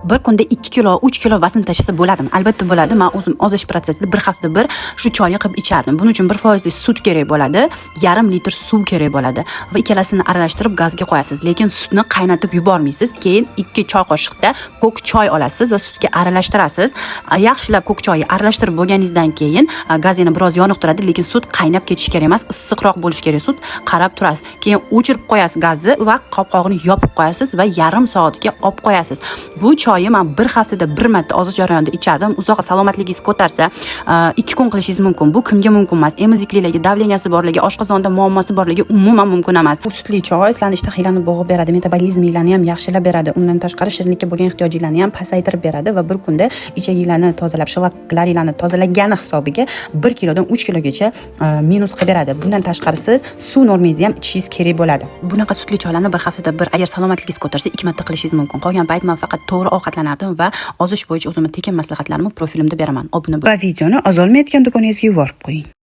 Bir kunda 2 kilo, 3 kilo vazn tashlasa bo'ladimi? Albatta bo'ladi. Men o'zim ozish protsessida bir haftada bir shu choyni qilib ichardim. Buning uchun 1% sut kerak bo'ladi, yarim litr suv kerak bo'ladi va ikkalasini aralashtirib gazga qo'yasiz. Lekin sutni qaynatib yubormaysiz. Keyin 2 choy qoshiqda ko'k choy olasiz va sutga aralashtirasiz. Yaxshilab ko'k choyni aralashtirib bo'lganingizdan keyin gaz yana biroz yoniq turadi, lekin sut qaynab ketish kerak emas, issiqroq bo'lishi kerak sut. Qarab turasiz. Keyin o'chirib qo'yasiz gazni va qopqog'ini yopib qo'yasiz va yarim soatga olib qo'yasiz. Bu choyni men bir haftada bir marta ozish jarayonida ichardim. Uzoq salomatligingiz ko'tarsa 2 kun qilishingiz mumkin. Bu kimga mumkin emas? Emiziklilarga, davleniyasi borlarga, oshqozonda muammosi borlarga umuman mumkin emas. Bu sutli choy sizlarning ishtahiylani bo'g'ib beradi, metabolizminglarni ham yaxshilab beradi. Undan tashqari shirinlikka bo'lgan ehtiyojinglarni ham pasaytirib beradi va bir kunda ichaginglarni tozalab, shlaklarni tozalagani hisobiga 1 kilodan 3 kilogacha minus qilib beradi. Bundan tashqari siz suv normangizni ham ichishingiz kerak bo'ladi. Bunaqa sutli choylarni bir haftada bir agar salomatligingiz ko'tarsa 2 marta qilishingiz mumkin. Qolgan payt men faqat to'g'ri ovqatlanardim va ozish bo'yicha o'zimni tekin maslahatlarimni profilimda beraman. Obuna bo'ling va videoni ozolmayotgan do'koningizga yuborib qo'ying.